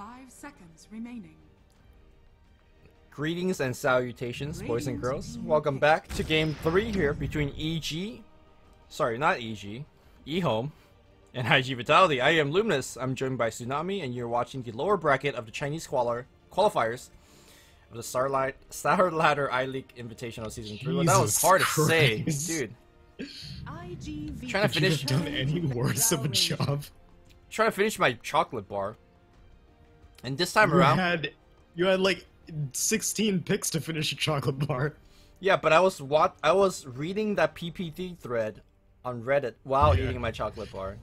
5 seconds remaining. Greetings and salutations, boys and girls. Welcome back to game 3 here between EHOME and iG.Vitality. I am Luminous. I'm joined by Tsunami, and you're watching the lower bracket of the Chinese qualifiers of the Star Ladder iLeague Invitational Season 3. Well, that was hard to say, dude. iGV. Trying to finish. Could you have done any worse of a job? Trying to finish my chocolate bar, and this time around, you had like 16 picks to finish a chocolate bar. Yeah, but I was reading that PPT thread on Reddit while eating my chocolate bar.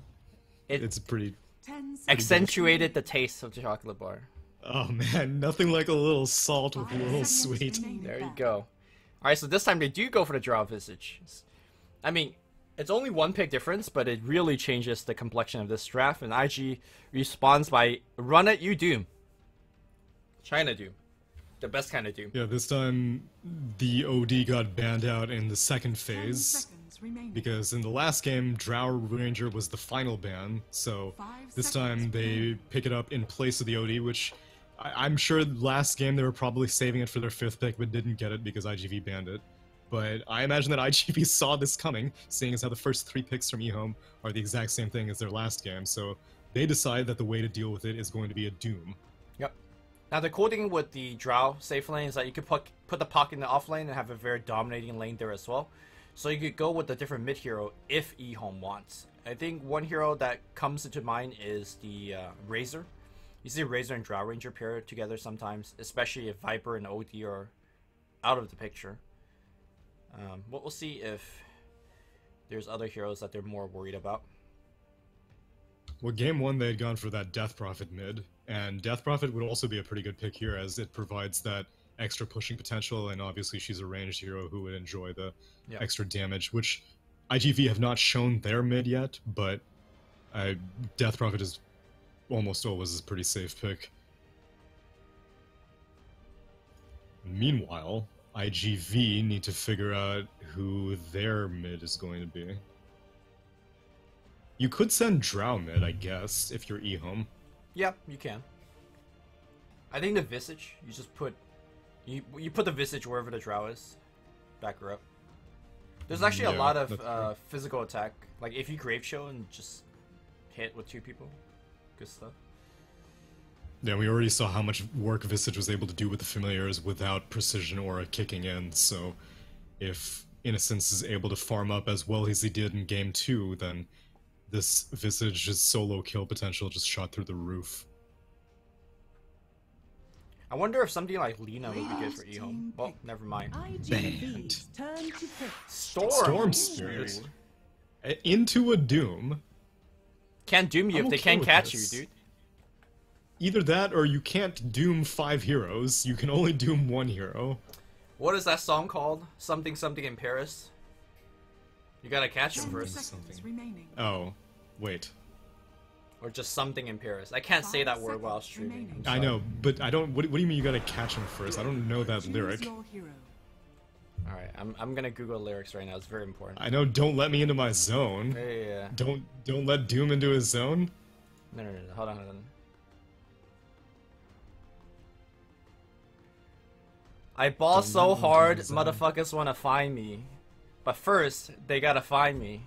It's pretty accentuated the taste of the chocolate bar. Oh man, nothing like a little salt with a little sweet. There you go. Alright, so this time they do go for the draw visage. I mean, it's only one pick difference, but it really changes the complexion of this draft, and IG responds by run at you Doom. China Doom. The best kind of Doom. Yeah, this time the OD got banned out in the second phase. Because in the last game, Drow Ranger was the final ban, so this time they pick it up in place of the OD, which I'm sure last game they were probably saving it for their 5th pick, but didn't get it because iGV banned it. But I imagine that iGV saw this coming, seeing as how the first 3 picks from EHOME are the exact same thing as their last game, so they decide that the way to deal with it is going to be a Doom. Yep. Now the cool thing with the Drow safe lane is that you could put the Puck in the off lane and have a very dominating lane there as well. So you could go with a different mid hero if EHOME wants. I think one hero that comes into mind is the Razor. You see Razor and Drow Ranger pair together sometimes, especially if Viper and OD are out of the picture. But we'll see if there's other heroes that they're more worried about. Well, game 1 they had gone for that Death Prophet mid, and Death Prophet would also be a pretty good pick here as it provides that extra pushing potential, and obviously she's a ranged hero who would enjoy the extra damage, which iGV have not shown their mid yet, but Death Prophet is almost always a pretty safe pick. Meanwhile, iGV need to figure out who their mid is going to be. You could send Drow mid, I guess, if you're EHOME. Yeah, you can. I think the Visage, you just put... You put the Visage wherever the Drow is. Back her up. There's actually a lot of physical attack. Like, if you Grave Show and just hit with 2 people. Good stuff. Yeah, we already saw how much work Visage was able to do with the Familiars without Precision Aura kicking in, so if Innocence is able to farm up as well as he did in Game 2, then this Visage's solo kill potential just shot through the roof. I wonder if something like Lina would be good for EHOME. Well, never mind. Banned. Storm Spirit. Into a Doom. Can't Doom you if they can't catch you, dude. Either that or you can't Doom 5 heroes. You can only Doom 1 hero. What is that song called? Something something in Paris? You gotta catch him first. Oh, wait. Or just something in Paris. I can't say that word while streaming. I know, but I don't. What do you mean you gotta catch him first? I don't know that lyric. Alright, I'm gonna Google lyrics right now. It's very important. I know. Don't let me into my zone. Yeah. Don't let Doom into his zone. No. Hold on. I ball so hard, motherfuckers wanna find me. But first, they gotta find me.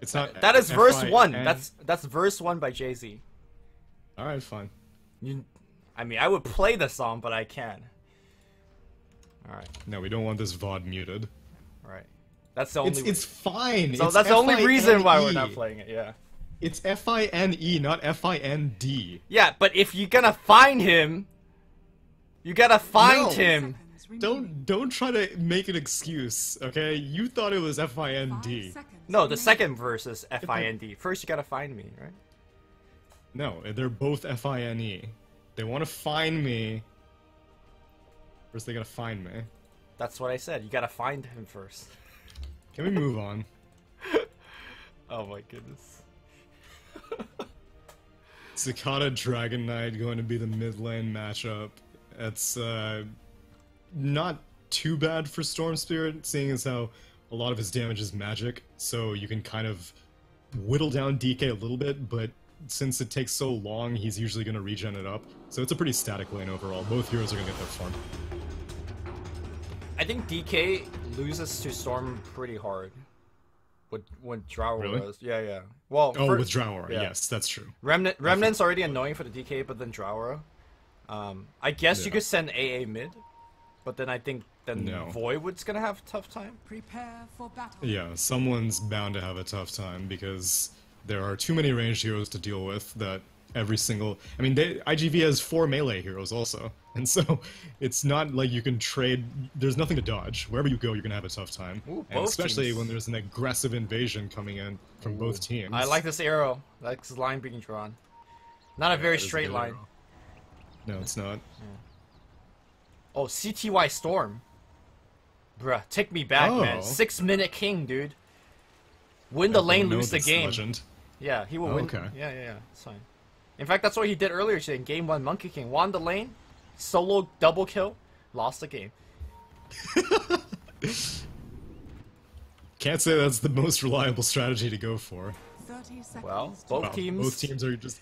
It's not. That is verse 1. That's verse 1 by Jay-Z. All right, fine. I mean, I would play the song, but I can't. All right. No, we don't want this VOD muted. All right. That's the only. It's fine. So that's the only reason why we're not playing it. Yeah. It's F-I-N-E, not F-I-N-D. Yeah, but if you're gonna find him, you gotta find him. Don't try to make an excuse, okay? You thought it was F-I-N-D. No, the second verse is F-I-N-D. First you gotta find me, right? No, they're both F-I-N-E. They want to find me. First they gotta find me. That's what I said. You gotta find him first. Can we move on? Oh my goodness. Cicada Dragon Knight going to be the mid lane matchup. It's not too bad for Storm Spirit, seeing as how a lot of his damage is magic, so you can kind of whittle down DK a little bit, but since it takes so long, he's usually going to regen it up. So it's a pretty static lane overall. Both heroes are going to get their farm. I think DK loses to Storm pretty hard. When Drow was. Yeah. Well, with Drow, yes, that's true. Remnant's already annoying for the DK, but then Drow. I guess you could send AA mid, but then I think Voidwood's gonna have a tough time. Prepare for battle. Yeah, someone's bound to have a tough time because there are too many ranged heroes to deal with that every single... I mean, iGV has 4 melee heroes also, and so it's not like you can trade... There's nothing to dodge. Wherever you go, you're gonna have a tough time. Ooh, and especially when there's an aggressive invasion coming in from both teams. I like this arrow. I like this line being drawn. Not a very straight line. Arrow. No, it's not. Yeah. Oh, CTY Storm. Bruh, take me back, man. 6-minute king, dude. Win the lane, lose the game. Legend. Yeah, he will win. Okay. Yeah, it's fine. In fact, that's what he did earlier today in Game 1 Monkey King. Won the lane, solo double kill, lost the game. Can't say that's the most reliable strategy to go for. 30 seconds. Well, both teams are just...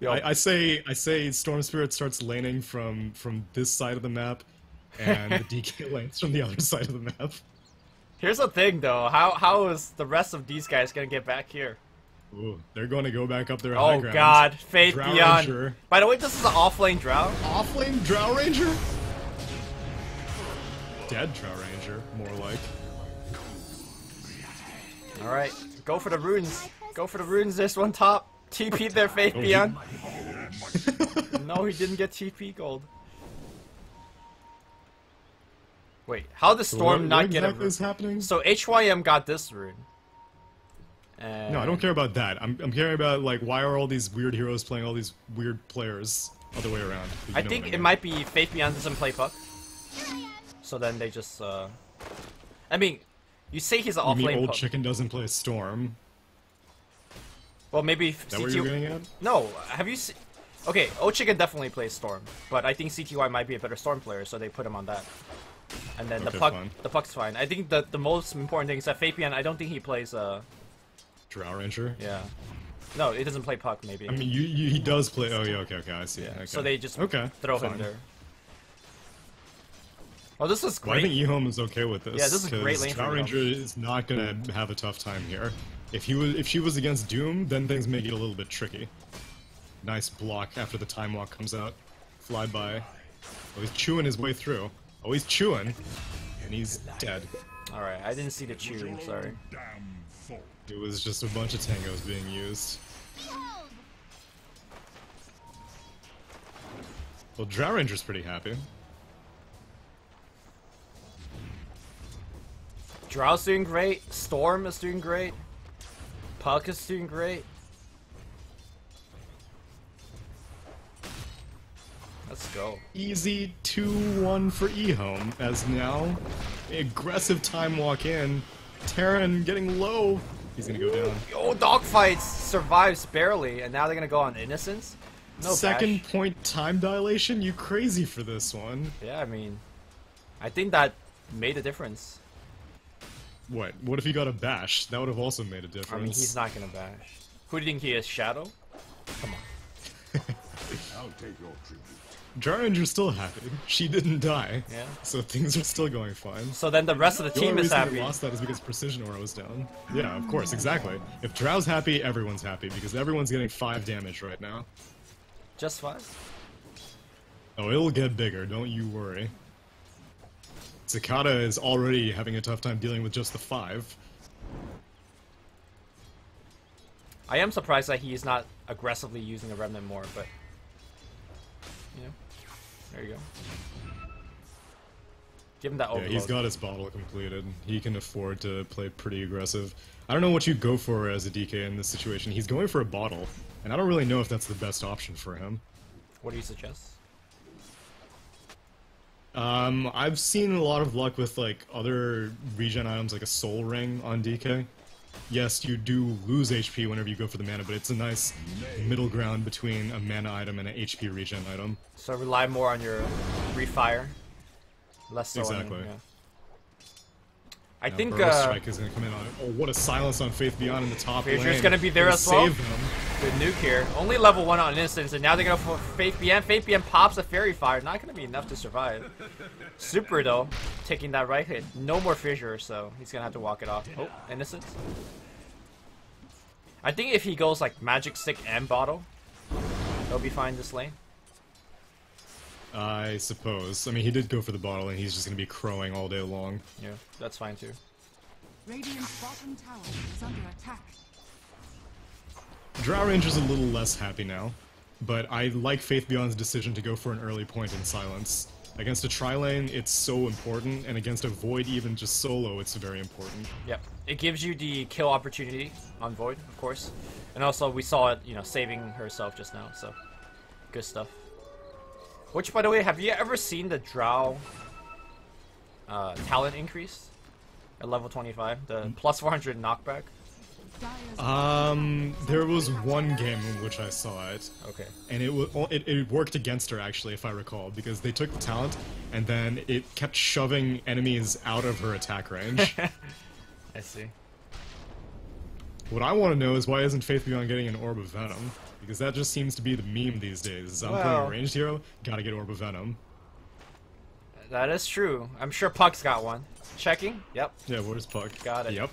Yo. I say Storm Spirit starts laning from this side of the map, and the DK lanes from the other side of the map. Here's the thing, though. How is the rest of these guys gonna get back here? Ooh, they're going to go back up their high Oh ground. God, Faith Drow Beyond. Ranger. By the way, this is an off-lane Drow. Off-lane Drow Ranger? Dead Drow Ranger, more like. All right, go for the runes. Go for the runes. There's one top. TP there, Faith Beyond. No, he didn't get TP gold. Wait, how did Storm not get a rune? What is happening? So HYM got this rune. And... No, I don't care about that. I'm caring about, like, why are all these weird heroes playing all these weird players other way around? I think it might be Faith Beyond doesn't play Puck. So then they just, I mean, you say he's an off-lane Puck. Old Chicken doesn't play Storm. Well, maybe Is that what you're getting at? No, have you seen... Okay, Old Chicken definitely plays Storm, but I think CTY might be a better Storm player, so they put him on that. And then the Puck's fine. I think the most important thing is that Faith Beyond, I don't think he plays, Drow Ranger? Yeah. No, he doesn't play Puck, maybe. I mean, he does play... Oh, yeah, okay, I see. Yeah. Okay. So they just throw him there. Oh, this is great. Well, I think EHOME is okay with this. Yeah, this is a great lane for Drow Ranger is not gonna have a tough time here. If she was against Doom, then things may get a little bit tricky. Nice block after the time walk comes out. Fly by. Oh, he's chewing his way through. Oh, he's chewing. And he's dead. Alright, I didn't see the chew, I'm sorry. It was just a bunch of tangos being used. Well, Drow Ranger's pretty happy. Drow's doing great, Storm is doing great, Puck is doing great. Let's go. Easy 2-1 for EHOME, as now aggressive time walk in. Terran getting low. He's gonna go down. Oh, Dogfights survives barely, and now they're gonna go on Innocence? No Second bash. point time dilation? You crazy for this one. Yeah, I mean, I think that made a difference. What? What if he got a bash? That would have also made a difference. I mean, he's not gonna bash. Who do you think he is, Shadow? Come on. I'll take your tribute. Drow Ranger's still happy. She didn't die. Yeah. So things are still going fine. So then the rest of the team is happy. The lost that is because Precision Aura was down. Yeah, of course, exactly. If Drow's happy, everyone's happy, because everyone's getting 5 damage right now. Just 5? Oh, it'll get bigger, don't you worry. Cicada is already having a tough time dealing with just the 5. I am surprised that he is not aggressively using the Remnant more, but... You know, there you go. Give him that overload. Yeah, he's got his bottle completed. He can afford to play pretty aggressive. I don't know what you go for as a DK in this situation. He's going for a bottle, and I don't really know if that's the best option for him. What do you suggest? I've seen a lot of luck with, like, other regen items, like a soul ring on DK. Yes, you do lose HP whenever you go for the mana, but it's a nice middle ground between a mana item and an HP regen item. So rely more on your refire, less so exactly. on... Yeah. I think, Burrow Strike is going to come in on it. Oh, what a silence on Faith Beyond in the top lane. Fierce's going to be there as well. Save them. Good nuke here. Only level 1 on Innocence, and now they go for Faith BM. Faith BM pops a Fairy Fire. Not going to be enough to survive. Super, though, taking that right hit. No more Fissure, so he's going to have to walk it off. Oh, Innocence. I think if he goes like Magic Stick and Bottle, he'll be fine this lane. I suppose. I mean, he did go for the bottle, and he's just going to be crowing all day long. Yeah, that's fine too. Radiant's bottom tower is under attack. Drow Ranger's a little less happy now, but I like Faith Beyond's decision to go for an early point in silence. Against a tri-lane, it's so important, and against a Void, even just solo, it's very important. Yep. It gives you the kill opportunity on Void, of course. And also, we saw it, you know, saving herself just now, so good stuff. Which, by the way, have you ever seen the Drow talent increase at level 25? The plus 400 knockback? There was one game in which I saw it. Okay. And it worked against her, actually, if I recall, because they took the talent, and then it kept shoving enemies out of her attack range. I see. What I want to know is why isn't Faith Beyond getting an Orb of Venom? Because that just seems to be the meme these days. I'm playing a ranged hero, gotta get Orb of Venom. That is true. I'm sure Puck's got one. Checking? Yep. Yeah, where's Puck? Got it. Yep.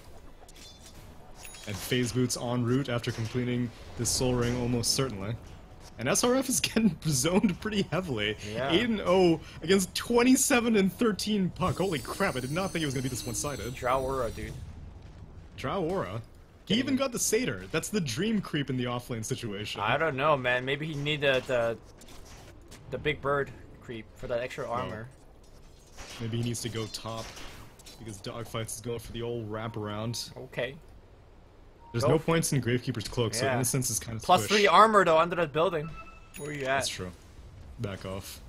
And Phase Boots en route after completing this Soul Ring almost certainly. And SRF is getting zoned pretty heavily. Yeah. 8-0 against 27 and 13 Puck. Holy crap, I did not think it was going to be this one-sided. Drow Aura, dude. Drow Aura? He even got the Satyr. That's the dream creep in the offlane situation. I don't know, man. Maybe he needed the big bird creep for that extra armor. Maybe he needs to go top because Dogfights is going for the old wraparound. Okay. There's no points in Gravekeeper's Cloak, so Innocence is kind of Plus squish. 3 armor, though, under that building. Where are you at? That's true. Back off.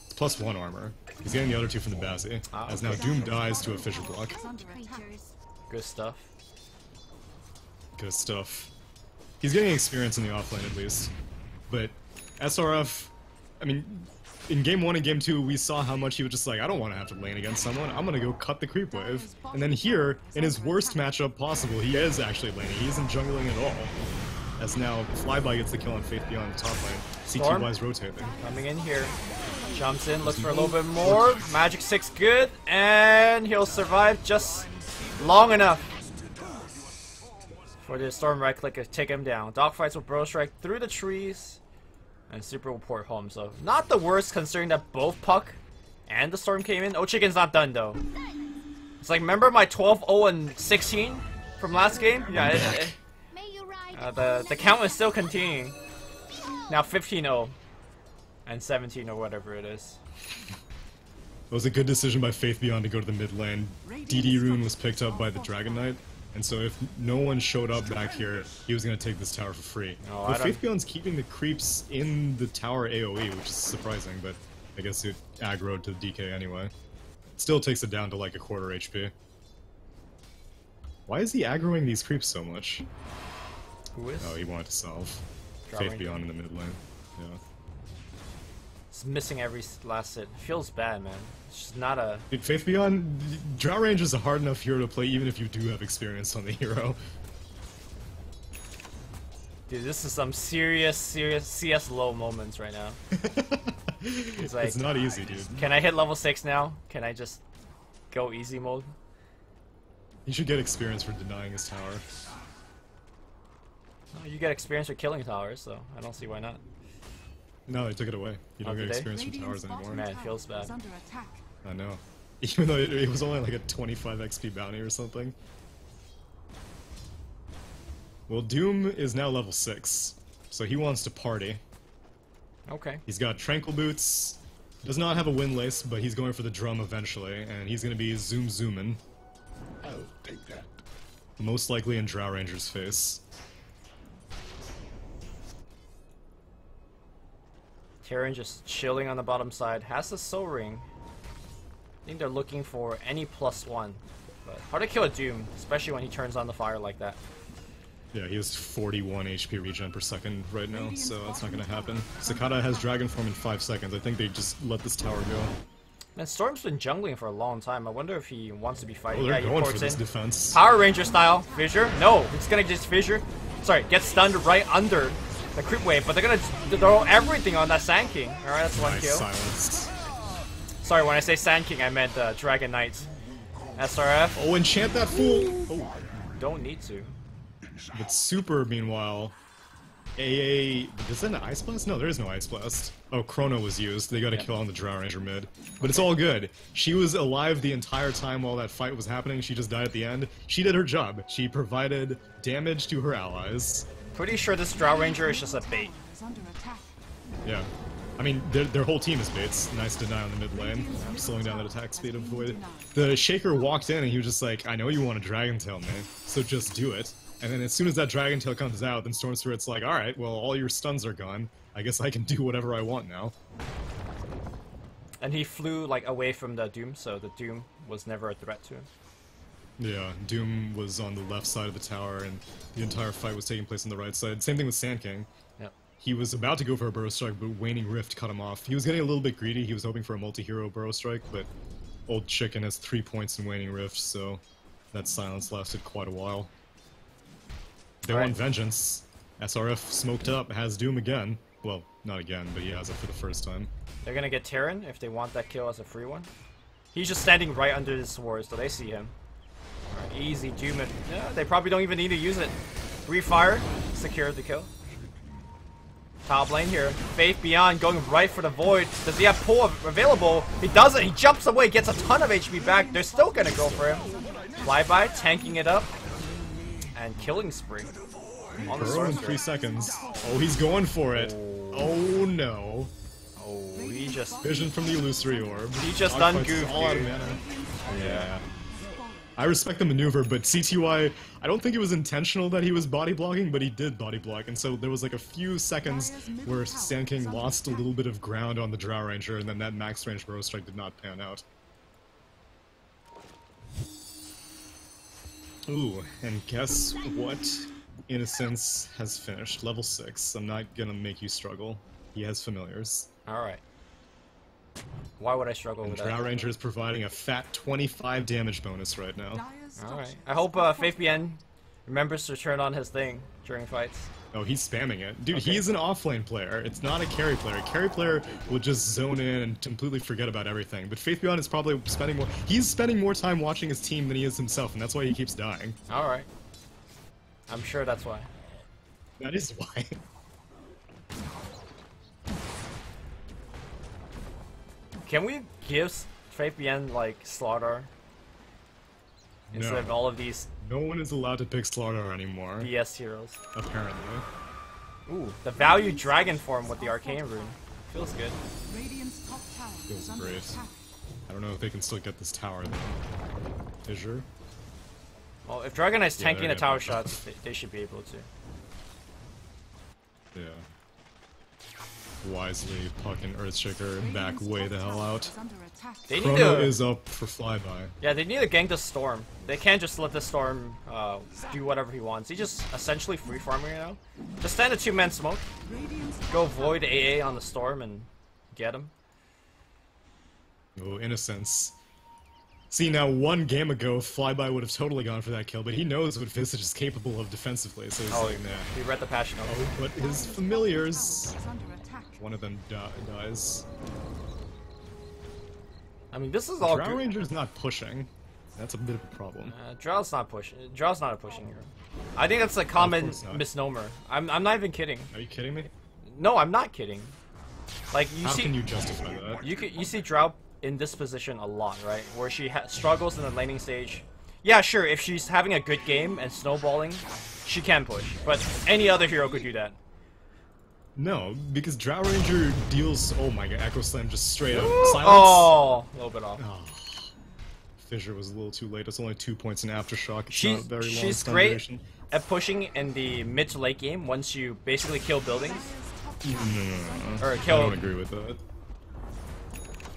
It's plus 1 armor. He's getting the other 2 from the Bazzi, as now Doom dies to a Fissure Block. Good stuff. Good stuff. He's getting experience in the offlane at least. But SRF, I mean, in Game 1 and Game 2, we saw how much he was just like, I don't want to have to lane against someone, I'm gonna go cut the creep wave. And then here, in his worst matchup possible, he is actually laning, he isn't jungling at all. As now, Flyby gets the kill on Faith Beyond the top lane. CT-wise rotating. Coming in here. Jumps in, looks for a little bit more. Magic 6 good, and he'll survive just long enough for the Storm right click to take him down. Dogfights will Bro Strike through the trees. And Super will port home, so not the worst considering that both Puck and the Storm came in. Oh, Chicken's not done though. It's like, remember my 12-0 and 16 from last game? Yeah, the count is still continuing. Now 15-0 and 17 or whatever it is. It was a good decision by Faith Beyond to go to the mid lane. DD Rune was picked up by the Dragon Knight. And so if no one showed up back here, he was going to take this tower for free. Oh, but Faith Beyond's keeping the creeps in the tower AoE, which is surprising, but I guess it aggroed to the DK anyway. It still takes it down to like a quarter HP. Why is he aggroing these creeps so much? Who is? Oh, he wanted to solve. Drawing. Faith Beyond in the mid lane. Yeah. It's missing every last hit. Feels bad, man. It's just not a... Dude, Faith Beyond, Drow Range is a hard enough hero to play even if you do have experience on the hero. Dude, this is some serious CS low moments right now. It's like, it's not easy, dude. Can I hit level 6 now? Can I just go easy mode? He should get experience for denying his tower. Oh, you get experience for killing towers, so I don't see why not. No, they took it away. You don't get did they? experience from towers anymore. Man, it feels bad. I know. Even though it was only like a 25 XP bounty or something. Well, Doom is now level 6, so he wants to party. Okay. He's got Tranquil Boots, does not have a Windlace, but he's going for the drum eventually, and he's going to be zooming. I'll take that. Most likely in Drow Ranger's face. Terran just chilling on the bottom side. Has the Soul Ring. I think they're looking for any +1. But hard to kill a Doom, especially when he turns on the fire like that. Yeah, he has 41 HP regen per second right now, so that's not going to happen. Cicada has Dragon Form in 5 seconds. I think they just let this tower go. Man, Storm's been jungling for a long time. I wonder if he wants to be fighting. Oh, they're he going ports for this in. defense. Power Ranger style. Fissure? No, it's gonna just Fissure. sorry, get stunned right under the creep wave, but they're gonna throw everything on that Sand King. Alright, that's one kill. Silence. Sorry, when I say Sand King, I meant Dragon Knight. SRF. Oh, enchant that fool! Oh. Don't need to. But Super, meanwhile, AA... Is that an Ice Blast? No, there is no Ice Blast. Oh, Chrono was used. They got a kill on the Drow Ranger mid. But it's all good. She was alive the entire time while that fight was happening. She just died at the end. She did her job. She provided damage to her allies. Pretty sure this Drow Ranger is just a bait. Is under attack. Yeah. I mean, their whole team is baits. Nice deny on the mid lane. Slowing down that attack speed of Void. The Shaker walked in and he was just like, I know you want a Dragon Tail, man, so just do it. And then as soon as that Dragon Tail comes out, then Storm Spirit's like, alright, well, all your stuns are gone. I guess I can do whatever I want now. And he flew, like, away from the Doom, so the Doom was never a threat to him. Yeah, Doom was on the left side of the tower, and the entire fight was taking place on the right side. Same thing with Sand King. Yep. He was about to go for a Burrow Strike, but Waning Rift cut him off. He was getting a little bit greedy. He was hoping for a multi-hero Burrow Strike, but Old Chicken has 3 points in Waning Rift, so that silence lasted quite a while. They want Vengeance. SRF smoked up, has Doom again. Well, not again, but he has it for the first time. They're gonna get Terran if they want that kill as a free one. He's just standing right under the sword, so they see him. Alright, easy Doom. Yeah, they probably don't even need to use it. Refire, secure the kill. Top lane here. Faith Beyond going right for the Void. Does he have pull available? He doesn't. He jumps away, gets a ton of HP back. They're still gonna go for him. Flyby, tanking it up. And killing spree. On the Burrow in sorcerer. 3 seconds. Oh, he's going for it. Oh no. Oh, he just... Vision from the Illusory Orb. He just Dog done fights goofed, all out of dude. mana. Yeah. I respect the maneuver, but CTY, I don't think it was intentional that he was body blocking, but he did body block, and so there was like a few seconds where Sand King lost a little bit of ground on the Drow Ranger, and then that max range Burrow Strike did not pan out. Ooh, and guess what? Innocence has finished. Level 6. I'm not gonna make you struggle. He has familiars. Alright. Why would I struggle And with Drow that? Ranger is providing a fat 25 damage bonus right now. Alright. I hope Faith BN remembers to turn on his thing during fights. Oh, he's spamming it. Dude, Okay. he's an offlane player. It's not a carry player. A carry player will just zone in and completely forget about everything. But Faith Beyond is probably spending more... He's spending more time watching his team than he is himself, and that's why he keeps dying. Alright. I'm sure that's why. That is why. Can we give Faith BN, like, Slaughter? Instead No. of all of these No one is allowed to pick Slaughter anymore, BS heroes. apparently. Ooh, the value dragon form with the arcane rune. Feels good. Radiant's top tower Feels is under great. attack. I don't know if they can still get this tower, though. Fissure? Well, if Dragon Knight's Yeah, tanking they're the tower gonna- shots, they should be able to. Yeah. Wisely, Puck and Earthshaker back Radiant's way top the hell tower out. is under attack. They need Chrono to... is up for Flyby. Yeah, they need to gank the Storm. They can't just let the Storm do whatever he wants. He's just essentially free farming right now. Just stand a 2-man smoke, Radiant's go top Void AA on the Storm and get him. Oh, Innocence. See, now 1 game ago, Flyby would have totally gone for that kill, but he knows what Visage is capable of defensively, so he's Oh, like, nah. he read the passion of it. Oh, but his familiars... is under attack. One of them dies. I mean, this is all Drow good. Ranger's not pushing. That's a bit of a problem. Drow's not pushing. Drow's not a pushing hero. I think that's a common course not. misnomer. I'm not even kidding. Are you kidding me? No, I'm not kidding. Like you How see, can you justify that? you see Drow in this position a lot, right? Where she struggles in the laning stage. Yeah, sure. If she's having a good game and snowballing, she can push. But any other hero could do that. No, because Drow Ranger deals... Oh my god, Echo Slam just straight up. Silence? Oh, a little bit off. Oh. Fissure was a little too late. It's only 2 points in Aftershock. It's She's not very long she's stun great duration. at pushing in the mid to late game once you basically kill buildings No. or I kill. don't agree with that.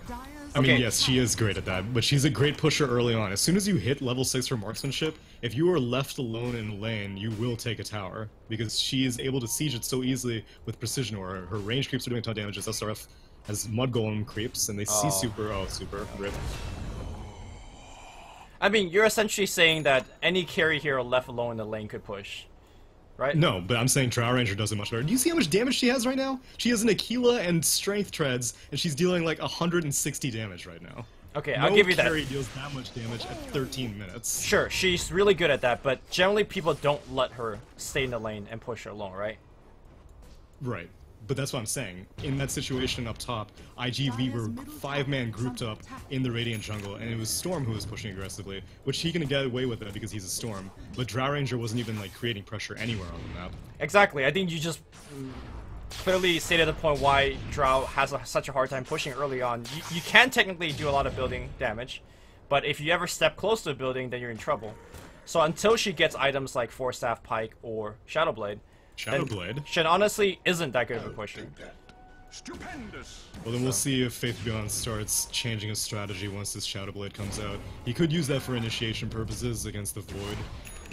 Dire's I mean, Okay. yes, she is great at that, but she's a great pusher early on. As soon as you hit level 6 for marksmanship, if you are left alone in the lane, you will take a tower, because she is able to siege it so easily with precision aura. Her range creeps are doing a ton of damage, as SRF has Mud Golem creeps, and they see Oh. super... Oh, super. Rip. I mean, you're essentially saying that any carry hero left alone in the lane could push, right? No, but I'm saying Drow Ranger does it much better. Do you see how much damage she has right now? She has an Aquila and Strength Treads, and she's dealing like 160 damage right now. Okay, I'll give you that. No carry deals that much damage at 13 minutes. Sure, she's really good at that, but generally people don't let her stay in the lane and push her along, right? Right. But that's what I'm saying. In that situation up top, iG.V were 5-man grouped up in the Radiant jungle, and it was Storm who was pushing aggressively, which he can get away with it because he's a Storm. But Drow Ranger wasn't even like creating pressure anywhere on the map. Exactly. I think you just clearly stated the point why Drow has such a hard time pushing early on. You can technically do a lot of building damage, but if you ever step close to a building, then you're in trouble. So until she gets items like Force Staff, Pike, or Shadowblade, Shen honestly isn't that good of a pusher. Stupendous. Well, then we'll see if Faith Beyond starts changing his strategy once this Shadowblade comes out. He could use that for initiation purposes against the Void,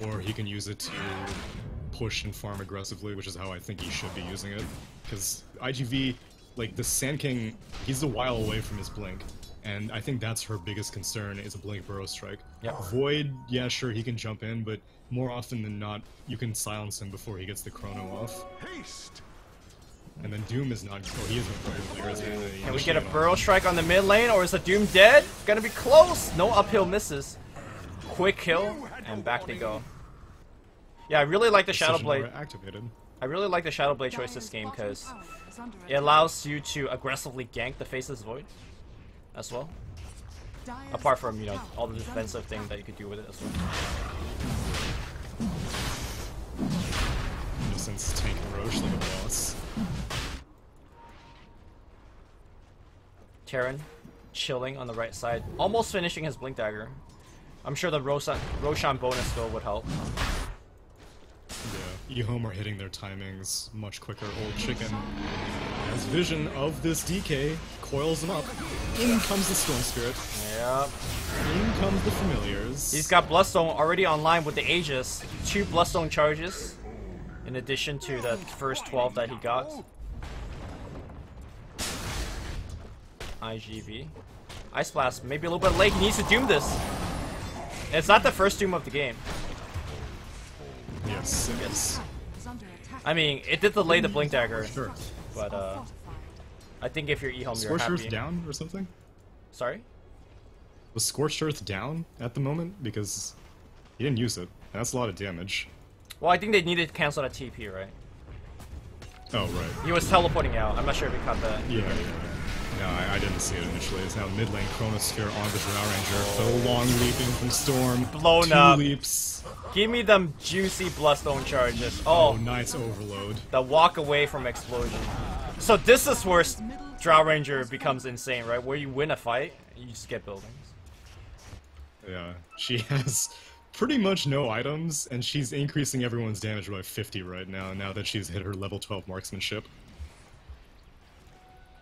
or he can use it to push and farm aggressively, which is how I think he should be using it. Because iG.V, like the Sand King, he's a while away from his Blink, and I think that's her biggest concern is a Blink Burrow Strike. Yep. Void, yeah, sure, he can jump in, but more often than not, you can silence him before he gets the Chrono off. Haste. And then Doom is not. Oh, he is going Can we get a Burrow Strike on the mid lane, or is the Doom dead? Gonna be close! No uphill misses. Quick kill, and back they go. Yeah, I really like the Shadowblade. Activated. I really like the Shadowblade choice this game because it allows you to aggressively gank the Faceless Void as well. Apart from, you know, all the defensive thing that you could do with it as well. Innocence tank Roche like a boss. Terran chilling on the right side, almost finishing his Blink Dagger. I'm sure the Roshan bonus skill would help. Yeah, EHOME are hitting their timings much quicker. Old Chicken has vision of this DK, coils him up. In comes the Storm Spirit. Yep. In comes the Familiars. He's got Bloodstone already online with the Aegis. 2 Bloodstone charges, in addition to the first 12 that he got. iG.V. Ice Blast, maybe a little bit late. He needs to Doom this. It's not the first Doom of the game. Yes, it is. I mean, it did delay the Blink Dagger, Sure. but I think if you're EHOME, you're Scorched happy. Earth down or something? Sorry? Was Scorched Earth down at the moment? Because he didn't use it. And that's a lot of damage. Well, I think they needed to cancel that TP, right? Oh, right. He was teleporting out. I'm not sure if he caught that. Yeah. No, I didn't see it initially. It's now mid lane Chronosphere on the Drow Ranger. So long leaping from Storm. Blown 2 up. leaps. Give me them juicy Bloodstone charges. Oh, Oh, nice overload. the walk away from explosion. So this is where Drow Ranger becomes insane, right? Where you win a fight, you just get buildings. Yeah, she has pretty much no items, and she's increasing everyone's damage by 50 right now that she's hit her level 12 marksmanship.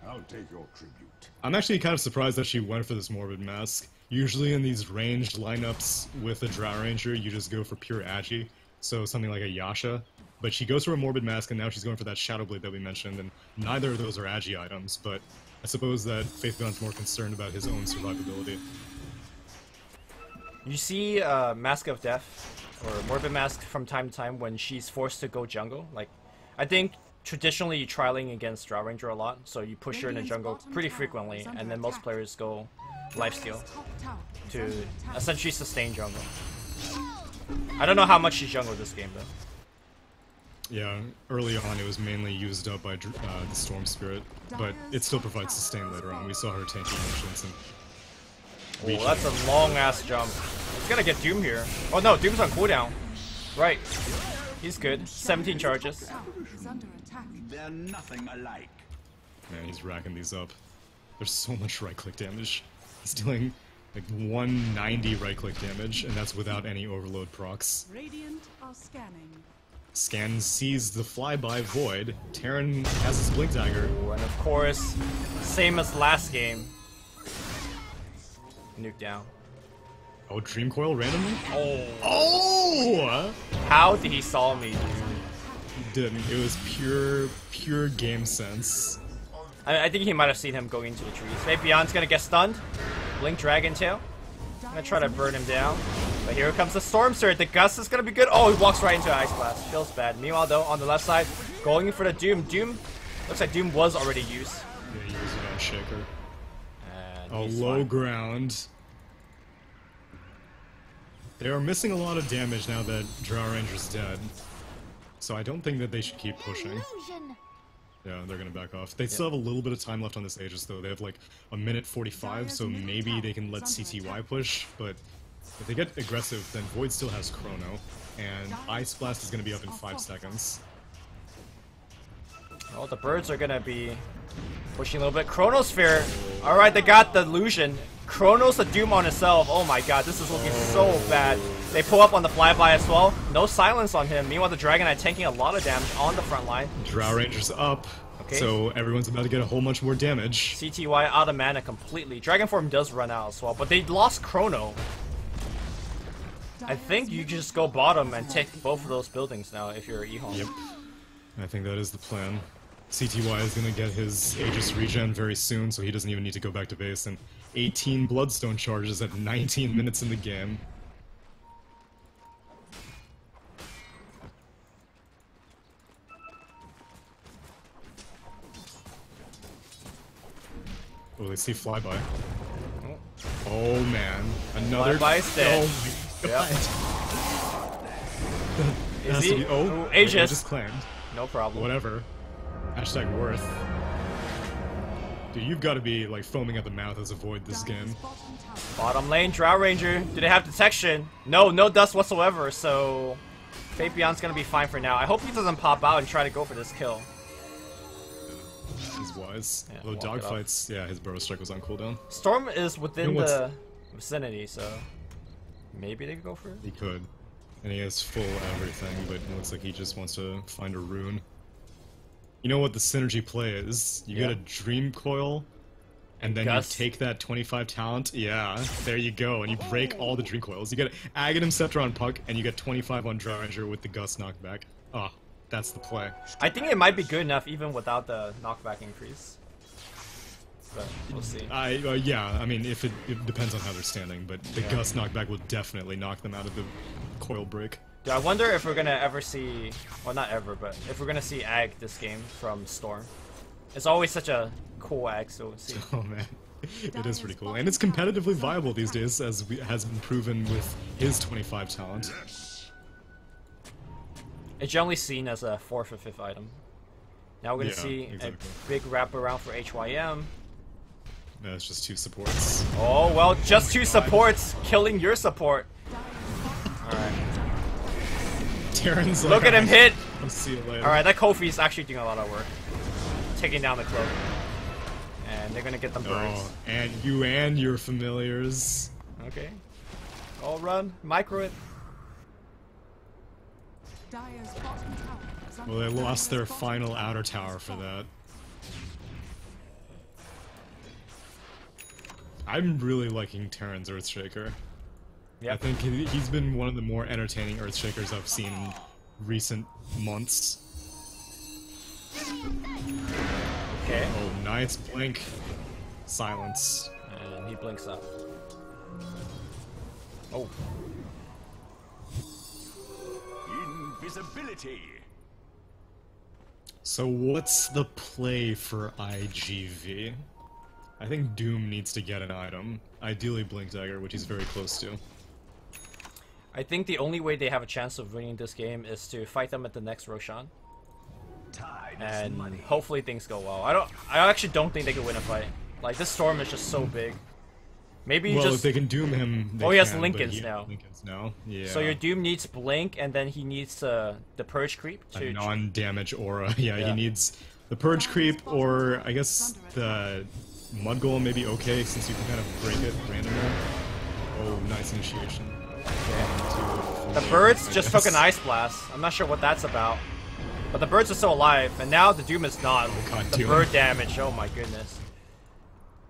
I'll take your tribute. I'm actually kind of surprised that she went for this Morbid Mask. Usually in these ranged lineups with a Drow Ranger, you just go for pure Agi, so something like a Yasha. But she goes for a Morbid Mask, and now she's going for that Shadowblade that we mentioned, and neither of those are Agi items, but I suppose that Faith Beyond's more concerned about his own survivability. You see Mask of Death, or Morbid Mask from time to time when she's forced to go jungle. Like, I think traditionally you're trialing against Drow Ranger a lot, so you push her in the jungle pretty frequently, and then most players go lifesteal to essentially sustain jungle. I don't know how much she jungled this game though. Yeah, early on it was mainly used up by the Storm Spirit, but it still provides sustain later on. We saw her tanking Ancients and... Oh, that's a long-ass jump. He's gonna get Doom here. Oh no, Doom's on cooldown. Right. He's good. 17 charges. They're nothing alike. Man, he's racking these up. There's so much right-click damage. He's dealing like 190 right-click damage, and that's without any overload procs. Radiant are scanning. Scan sees the flyby Void. Terran has his Blink Dagger. Ooh, and of course, same as last game. Nuke down. Oh, Dream Coil randomly? Oh. Oh! How did he saw me, dude? He didn't. It was pure game sense. I think he might have seen him going into the trees. Maybe Beyond's gonna get stunned. Blink Dragon Tail. I'm gonna try to burn him down. But here comes the Storm Surge. The Gust is gonna be good. Oh, he walks right into an Ice Blast. Feels bad. Meanwhile, though, on the left side, going for the Doom. Doom looks like Doom was already used. Yeah, he used it on Shaker. And A he's low fine. ground. They are missing a lot of damage now that Drow Ranger's dead. So I don't think that they should keep pushing. Yeah, they're gonna back off. They still have a little bit of time left on this Aegis though. They have like a minute 45, so maybe they can let CTY push, but if they get aggressive, then Void still has Chrono, and Ice Blast is gonna be up in 5 seconds. Oh, the birds are gonna be pushing a little bit. Chronosphere. Alright, they got the illusion. Chronos the Doom on himself. Oh my god, this is looking so bad. They pull up on the flyby as well. No silence on him. Meanwhile, the Dragon Knight tanking a lot of damage on the front line. Drow Ranger's up, Okay. so everyone's about to get a whole bunch more damage. CTY out of mana completely. Dragon Form does run out as well, but they lost Chrono. I think you just go bottom and take both of those buildings now if you're EHOME. Yep. I think that is the plan. CTY is gonna get his Aegis regen very soon, so he doesn't even need to go back to base, and 18 Bloodstone charges at 19 minutes in the game. Oh, they see flyby. Oh man, another Flyby's dead. Oh my god. Is Has he? to be- oh, Ooh, Aegis. Aegis claimed. No problem. Whatever. Hashtag worth. Dude, you've got to be like foaming at the mouth as a Void this game. Bottom lane, Drow Ranger. Do they have detection? No, no dust whatsoever, so Fabian's gonna be fine for now. I hope he doesn't pop out and try to go for this kill. He's wise. Yeah, Although walk it off. dogfights, yeah, his Burrow Strike was on cooldown. Storm is within You know what's- the vicinity, so maybe they could go for it. He could. And he has full everything, but it looks like he just wants to find a rune. You know what the synergy play is? You Yeah. get a Dream Coil, and then Gust. you take that 25 talent, yeah, there you go, and you break all the Dream Coils. You get Aghanim Scepter on Puck, and you get 25 on Drow Ranger with the Gust knockback. Ah, that's the play. I think it might be good enough even without the knockback increase. But we'll see. Yeah, I mean, if it depends on how they're standing, but the Gust knockback will definitely knock them out of the coil break. Dude, I wonder if we're gonna ever see, well not ever, but if we're gonna see Ag this game from Storm. It's always such a cool Ag, so we'll see. Oh man, it is pretty cool, and it's competitively viable these days, as has been proven with his 25 talent. It's generally seen as a 4th or 5th item. Now we're gonna Yeah, see exactly. a big wraparound for HYM. That's just 2 supports. Oh well, just 2 God. supports killing your support. Alright. Terran's like, Look at him hit! I'll see you later. Alright, that Kofi's actually doing a lot of work. Taking down the cloak. And they're gonna get them birds. Oh, and you and your familiars. Okay. All run, micro it. Dire's bottom tower is under Well, they attack. lost their final outer tower for that. I'm really liking Terran's Earthshaker. I Yep. think he's been one of the more entertaining Earthshakers I've seen in recent months. Okay. Oh, nice blink. Silence. And he blinks up. Oh. Invisibility. So what's the play for iGV? I think Doom needs to get an item. Ideally Blink Dagger, which he's very close to. I think the only way they have a chance of winning this game is to fight them at the next Roshan. Tide is And money. hopefully things go well. I actually don't think they can win a fight. Like, this Storm is just so big. Maybe you Well, just... if they can Doom him, they Oh, he has can, Lincolns but he- now. Lincolns now, yeah. So your Doom needs Blink, and then he needs the Purge Creep a to... non-damage aura. Yeah, Yeah. he needs the Purge Creep, or I guess the Mud Golem may be okay, since you can kind of break it randomly. Oh, nice initiation. The birds just took an Ice Blast. I'm not sure what that's about. But the birds are still alive, and now the Doom is not. God, The Doom. bird damage, oh my goodness.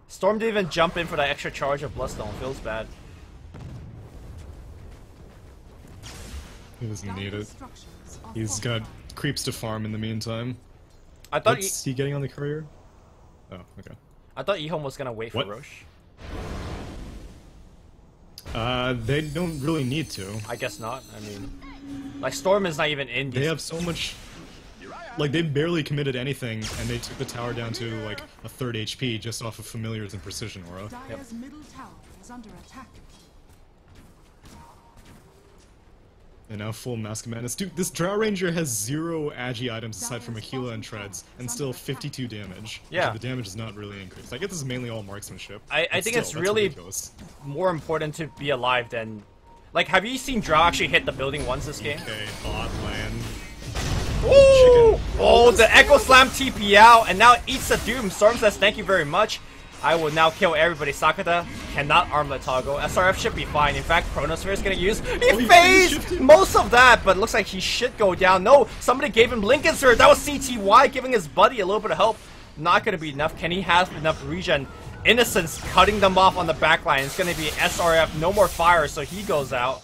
Storm didn't even jump in for that extra charge of Bloodstone, feels bad. He doesn't need Dire's it. structures are He's got fortified. creeps to farm in the meantime. I thought What's he getting on the courier? Oh, okay. I thought EHOME was gonna wait What? for Roche. They don't really need to. I guess not. I mean, like Storm is not even in these. They have so much. Like, they barely committed anything, and they took the tower down to, like, a third HP just off of Familiars and Precision Aura. Dire's middle tower is under attack. And now full Mask of Madness. Dude, this Drow Ranger has 0 agi items aside from Aquila and Treads, and still 52 damage. Yeah. The damage is not really increased. I get this is mainly all marksmanship. I but think still, it's that's really ridiculous. more important to be alive than... Like, have you seen Drow actually hit the building once this game? Okay, hot land. Ooh! Oh, the Echo Slam TP out, and now it eats the Doom. Storm says thank you very much. I will now kill everybody. Sakata cannot armlet toggle. SRF should be fine. In fact, Chronosphere is gonna use. He phased most of that, but it looks like he should go down. No, somebody gave him Lincoln Surge. That was CTY giving his buddy a little bit of help. Not gonna be enough. Can he have enough regen? Innocence cutting them off on the back line. It's gonna be SRF. No more fire, so he goes out.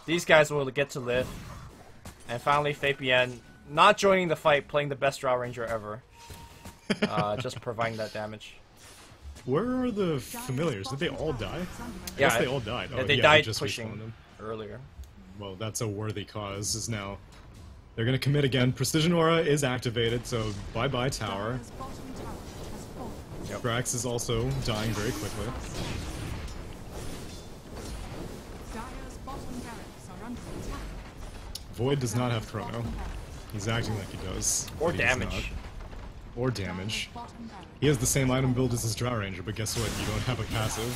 These guys will get to live. And finally, Fabian not joining the fight, playing the best Drow Ranger ever. Just providing that damage. Where are the Familiars? Did they all die? I Yeah, guess they all died. Oh, they yeah, died just pushing respawned them. earlier. Well, that's a worthy cause, is now... They're gonna commit again. Precision Aura is activated, so bye-bye tower. Dire's bottom tower has fallen. Brax is also dying very quickly. Dire's bottom barracks are under attack. Void does not have Chrono. He's acting like he does. Or but he does damage. not. Or damage. Dire's bottom barracks. He has the same item build as his Drow Ranger, but guess what? You don't have a passive.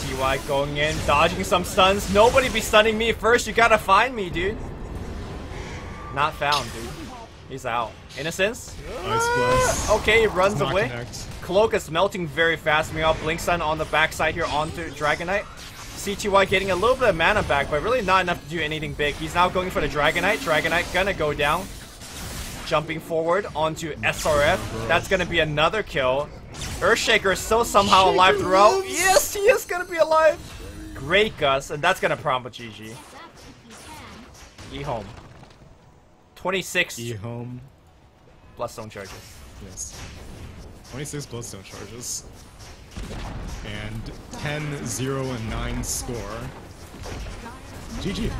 TY going in, dodging some stuns. Nobody be stunning me first. You gotta find me, dude. Not found, dude. He's out. Innocence? Ice Blast. Okay, he runs Does not away. connect. Cloak is melting very fast. Meanwhile, Blink Stun on the backside here onto Dragonite. CTY getting a little bit of mana back, but really not enough to do anything big. He's now going for the Dragonite. Dragonite gonna go down. Jumping forward onto SRF. That's gonna be another kill. Earthshaker is still somehow alive throughout. Yes, he is gonna be alive. Great Gus, and that's gonna prompt a GG. EHOME. 26 EHOME. Bloodstone charges. Yes. 26 Bloodstone charges. And 10, 0, and 9 score. GG.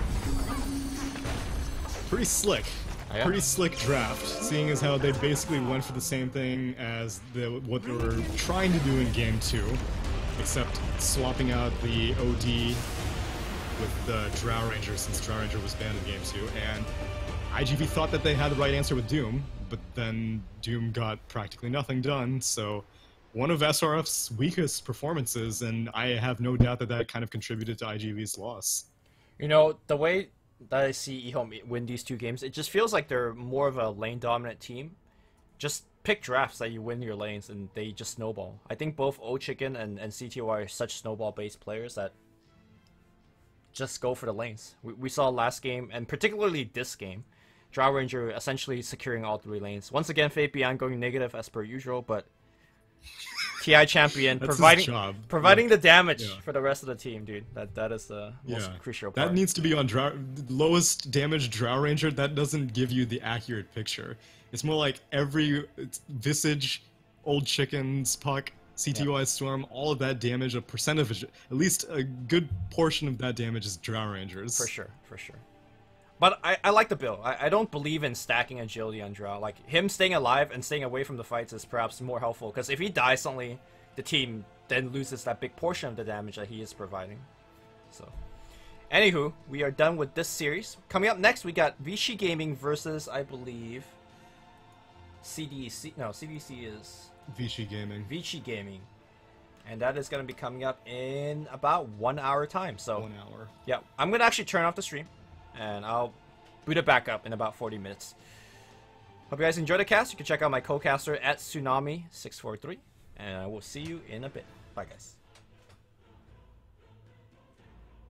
Pretty slick. Yeah. Pretty slick draft, seeing as how they basically went for the same thing as what they were trying to do in Game 2, except swapping out the OD with the Drow Ranger, since Drow Ranger was banned in Game 2, and iGV thought that they had the right answer with Doom, but then Doom got practically nothing done, so one of SRF's weakest performances, and I have no doubt that that kind of contributed to iGV's loss. You know, the way that I see EHOME win these two games, it just feels like they're more of a lane dominant team. Just pick drafts that you win your lanes and they just snowball. I think both O-Chicken and CTY are such snowball based players that just go for the lanes. We saw last game, and particularly this game, Drow Ranger essentially securing all 3 lanes. Once again, Fabian going negative as per usual, but TI champion providing the damage for the rest of the team, dude. That is the most crucial part. That needs to be on lowest damage Drow Ranger. That doesn't give you the accurate picture. It's more like every Visage, Old Chickens, Puck, CTY Storm, all of that damage, a percentage, at least a good portion of that damage is Drow Rangers. For sure, for sure. But I like the build. I don't believe in stacking agility on Drow. Like, him staying alive and staying away from the fights is perhaps more helpful, because if he dies suddenly, the team then loses that big portion of the damage that he is providing. So, anywho, we are done with this series. Coming up next, we got Vichy Gaming versus, I believe, CDC. No, CDC is Vichy Gaming. Vichy Gaming. And that is going to be coming up in about 1 hour time. So 1 hour. Yeah, I'm going to actually turn off the stream, and I'll boot it back up in about 40 minutes. Hope you guys enjoyed the cast. You can check out my co-caster at Tsunami643, and I will see you in a bit. Bye, guys.